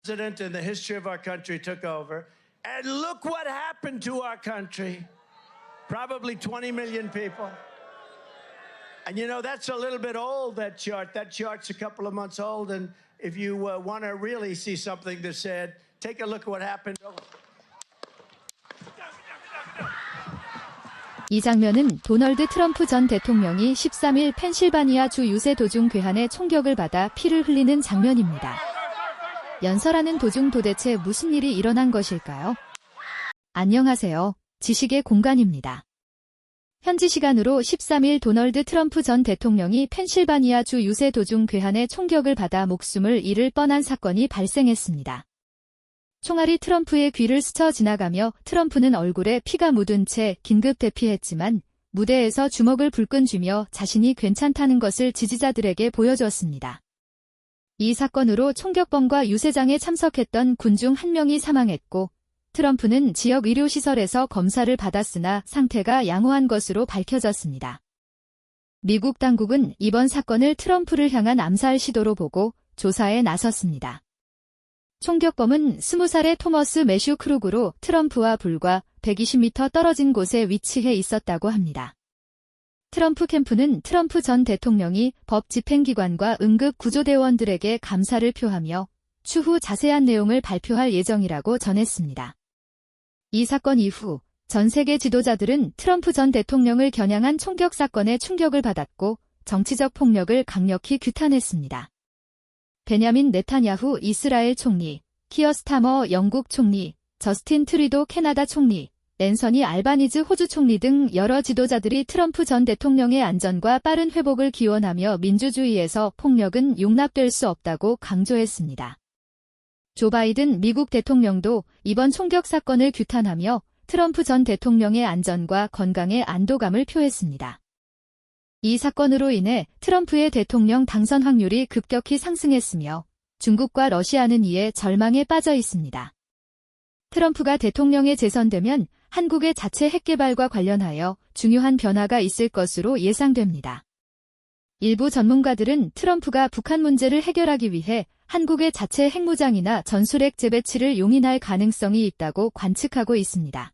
president in the history of our country took over. And look what happened to our country. Probably 20 million people. And you know, that's a little bit old, that chart. That chart's a couple of months old. And if you want to really see something that said, take a look at what happened. 이 장면은 도널드 트럼프 전 대통령이 13일 펜실바니아 주 유세 도중 괴한의 총격을 받아 피를 흘리는 장면입니다. 연설하는 도중 도대체 무슨 일이 일어난 것일까요? 안녕하세요. 지식의 공간입니다. 현지 시간으로 13일 도널드 트럼프 전 대통령이 펜실바니아 주 유세 도중 괴한의 총격을 받아 목숨을 잃을 뻔한 사건이 발생했습니다. 총알이 트럼프의 귀를 스쳐 지나가며 트럼프는 얼굴에 피가 묻은 채 긴급 대피했지만 무대에서 주먹을 불끈 쥐며 자신이 괜찮다는 것을 지지자들에게 보여주었습니다. 이 사건으로 총격범과 유세장에 참석했던 군 중 한 명이 사망했고 트럼프는 지역 의료시설에서 검사를 받았으나 상태가 양호한 것으로 밝혀졌습니다. 미국 당국은 이번 사건을 트럼프를 향한 암살 시도로 보고 조사에 나섰습니다. 총격범은 20살의 토머스 매슈 크루그로 트럼프와 불과 120m 떨어진 곳에 위치해 있었다고 합니다. 트럼프 캠프는 트럼프 전 대통령이 법 집행기관과 응급구조대원들에게 감사를 표하며 추후 자세한 내용을 발표할 예정이라고 전했습니다. 이 사건 이후 전 세계 지도자들은 트럼프 전 대통령을 겨냥한 총격 사건에 충격을 받았고 정치적 폭력을 강력히 규탄했습니다. 베냐민 네타냐후 이스라엘 총리, 키어 스타머 영국 총리, 저스틴 트루도 캐나다 총리, 앤서니 알바니즈 호주 총리 등 여러 지도자들이 트럼프 전 대통령의 안전과 빠른 회복을 기원하며 민주주의에서 폭력은 용납될 수 없다고 강조했습니다. 조 바이든 미국 대통령도 이번 총격 사건을 규탄하며 트럼프 전 대통령의 안전과 건강에 안도감을 표했습니다. 이 사건으로 인해 트럼프의 대통령 당선 확률이 급격히 상승했으며 중국과 러시아는 이에 절망에 빠져 있습니다. 트럼프가 대통령에 재선되면 한국의 자체 핵개발과 관련하여 중요한 변화가 있을 것으로 예상됩니다. 일부 전문가들은 트럼프가 북한 문제를 해결하기 위해 한국의 자체 핵무장이나 전술핵 재배치를 용인할 가능성이 있다고 관측하고 있습니다.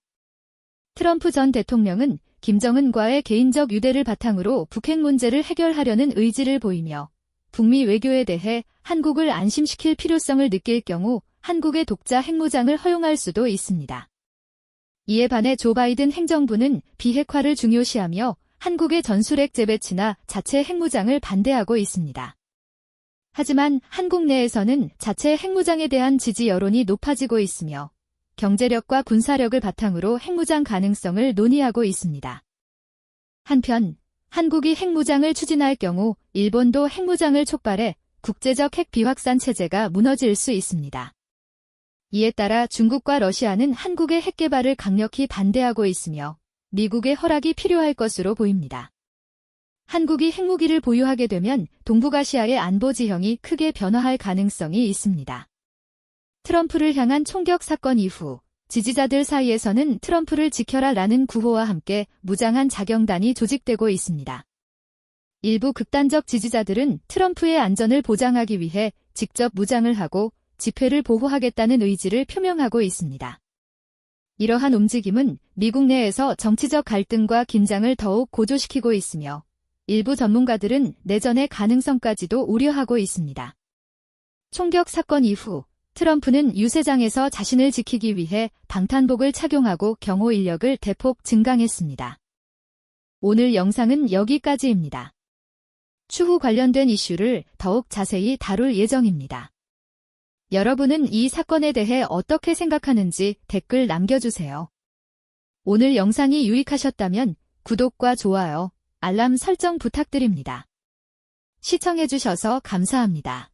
트럼프 전 대통령은 김정은과의 개인적 유대를 바탕으로 북핵 문제를 해결하려는 의지를 보이며 북미 외교에 대해 한국을 안심시킬 필요성을 느낄 경우 한국의 독자 핵무장을 허용할 수도 있습니다. 이에 반해 조 바이든 행정부는 비핵화를 중요시하며 한국의 전술핵 재배치나 자체 핵무장을 반대하고 있습니다. 하지만 한국 내에서는 자체 핵무장에 대한 지지 여론이 높아지고 있으며 경제력과 군사력을 바탕으로 핵무장 가능성을 논의하고 있습니다. 한편 한국이 핵무장을 추진할 경우 일본도 핵무장을 촉발해 국제적 핵 비확산 체제가 무너질 수 있습니다. 이에 따라 중국과 러시아는 한국의 핵 개발을 강력히 반대하고 있으며 미국의 허락이 필요할 것으로 보입니다. 한국이 핵무기를 보유하게 되면 동북아시아의 안보 지형이 크게 변화할 가능성이 있습니다. 트럼프를 향한 총격 사건 이후 지지자들 사이에서는 트럼프를 지켜라 라는 구호와 함께 무장한 자경단이 조직되고 있습니다. 일부 극단적 지지자들은 트럼프의 안전을 보장하기 위해 직접 무장을 하고 집회를 보호하겠다는 의지를 표명하고 있습니다. 이러한 움직임은 미국 내에서 정치적 갈등과 긴장을 더욱 고조시키고 있으며 일부 전문가들은 내전의 가능성까지도 우려하고 있습니다. 총격 사건 이후 트럼프는 유세장에서 자신을 지키기 위해 방탄복을 착용하고 경호 인력을 대폭 증강했습니다. 오늘 영상은 여기까지입니다. 추후 관련된 이슈를 더욱 자세히 다룰 예정입니다. 여러분은 이 사건에 대해 어떻게 생각하는지 댓글 남겨주세요. 오늘 영상이 유익하셨다면 구독과 좋아요, 알람 설정 부탁드립니다. 시청해주셔서 감사합니다.